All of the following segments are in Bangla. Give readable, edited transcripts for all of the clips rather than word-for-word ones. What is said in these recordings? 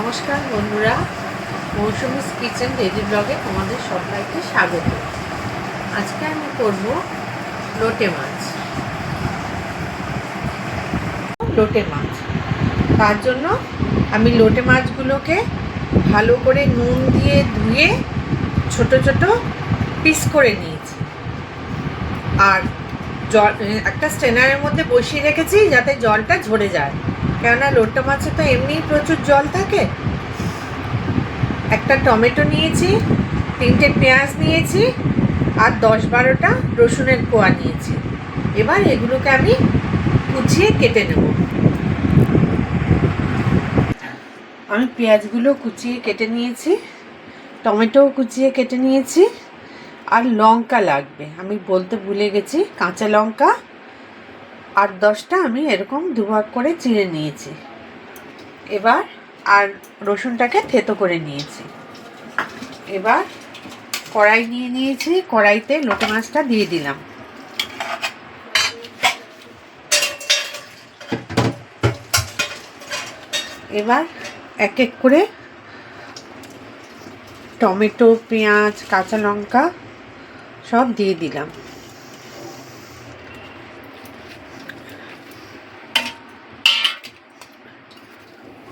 নমস্কার বন্ধুরা, মৌসুমিস কিচেন ডেইলি ব্লগে তোমাদের সবাইকে স্বাগত। আজকে আমি করব লোটে মাছ। তার জন্য আমি লোটে মাছগুলোকে ভালো করে নুন দিয়ে ধুয়ে ছোট ছোট পিস করে নিয়েছি, আর জল একটা স্ট্রেনারের মধ্যে বসিয়ে রেখেছি যাতে জলটা ঝরে যায়, কেননা লোটে মাছে তো এমনিই প্রচুর জল থাকে। একটা টমেটো নিয়েছি, 3টে পেঁয়াজ নিয়েছি, আর 10-12টা রসুনের কোয়া নিয়েছি। এবার এগুলোকে আমি কুচিয়ে কেটে নেব। আমি পেঁয়াজগুলো কুচিয়ে কেটে নিয়েছি, টমেটোও কুচিয়ে কেটে নিয়েছি, আর লঙ্কা লাগবে, আমি বলতে ভুলে গেছি, কাঁচা লঙ্কা 8-10টা আমি এরকম দুভাগ করে চিড়ে নিয়েছি। এবার আর রসুনটাকে থেতো করে নিয়েছি। এবার কড়াই নিয়ে নিয়েছি, কড়াইতে লোটে মাছটা দিয়ে দিলাম। এবার এক এক করে টমেটো, পেঁয়াজ, কাঁচা লঙ্কা সব দিয়ে দিলাম।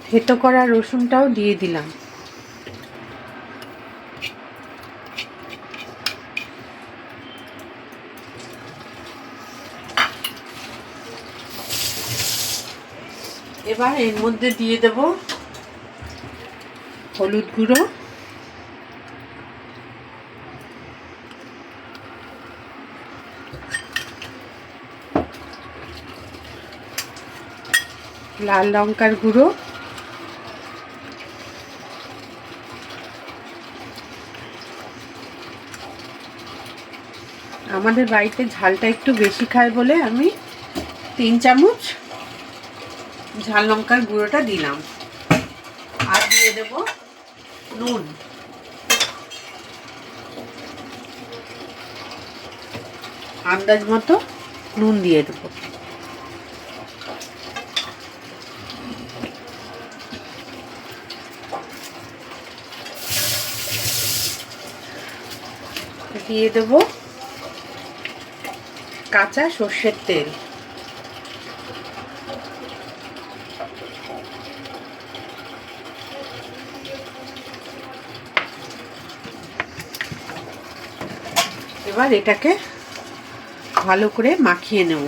থেতো করা রসুনটাও দিয়ে দিলাম। এবার এর মধ্যে দিয়ে দেব হলুদ গুঁড়ো, লাল লঙ্কার গুঁড়ো, আমাদের বাড়িতে ঝালটা একটু বেশি খায় বলে আমি 3 চামচ ঝাল লঙ্কার গুঁড়োটা দিলাম। আর দিয়ে দেব নুন, আন্দাজ মতো নুন দিয়ে দেবো। দিয়ে দেব কাঁচা সর্ষের তেল। এবার এটাকে ভালো করে মাখিয়ে নেব।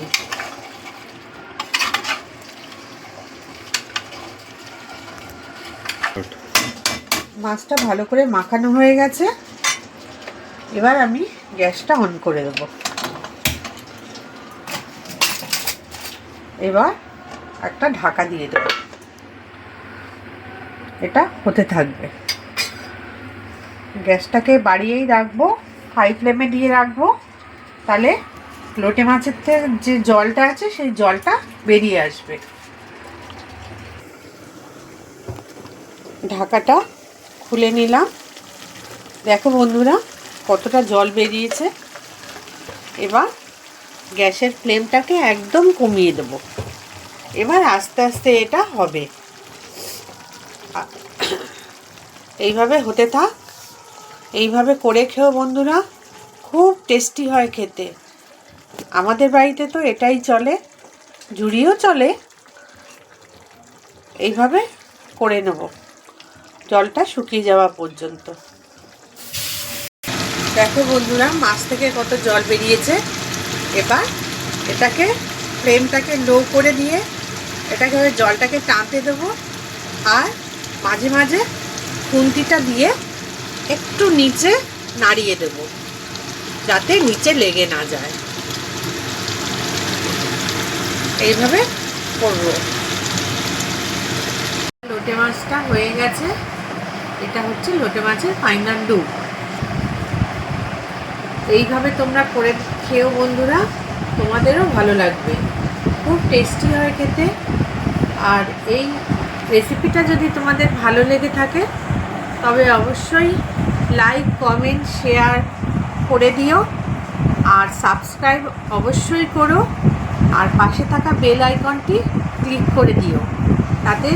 মাছটা ভালো করে মাখানো হয়ে গেছে। এবার আমি গ্যাসটা অন করে দেব। এবার একটা ঢাকা দিয়ে দেব, এটা হতে থাকবে। গ্যাসটাকে বাড়িয়েই রাখবো, হাই ফ্লেমে দিয়ে রাখবো, তাহলে লোটে মাছের থেকে যে জলটা আছে সেই জলটা বেরিয়ে আসবে। ঢাকাটা খুলে নিলাম, দেখো বন্ধুরা কতটা জল বেরিয়েছে। এবার গ্যাসের ফ্লেমটাকে একদম কমিয়ে দেব। এবার আস্তে আস্তে এটা হবে, এইভাবে হতে থাক। এইভাবে করে খেও বন্ধুরা, খুব টেস্টি হয় খেতে। আমাদের বাড়িতে তো এটাই চলে, ঝুড়িও চলে। এইভাবে করে নেব জলটা শুকিয়ে যাওয়া পর্যন্ত। দেখো বন্ধুরা মাছ থেকে কত জল বেরিয়েছে। এবার এটাকে ফ্লেমটাকে লো করে দিয়ে এটাকে জলটাকে টানতে দেবো, আর মাঝে মাঝে খুন্তিটা দিয়ে একটু নিচে নাড়িয়ে দেব যাতে নিচে লেগে না যায়। এইভাবে করব। লোটে মাছটা হয়ে গেছে, এটা হচ্ছে লোটে মাছের ফাইনাল লুক। এইভাবে তোমরা করে খেও বন্ধুরা, তোমাদেরও ভালো লাগবে, খুব টেস্টি হয় খেতে। আর এই রেসিপিটা যদি তোমাদের ভালো লেগে থাকে তবে অবশ্যই লাইক, কমেন্ট, শেয়ার করে দিও, আর সাবস্ক্রাইব অবশ্যই করো, আর পাশে থাকা বেল আইকনটি ক্লিক করে দিও। তাতে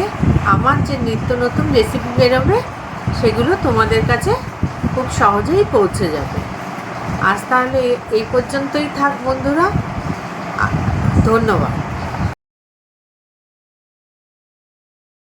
আমার যে নিত্য নতুন রেসিপি বেরোবে সেগুলো তোমাদের কাছে খুব সহজেই পৌঁছে যাবে। আজ তাহলে এই পর্যন্তই থাক বন্ধুরা, ধন্যবাদ।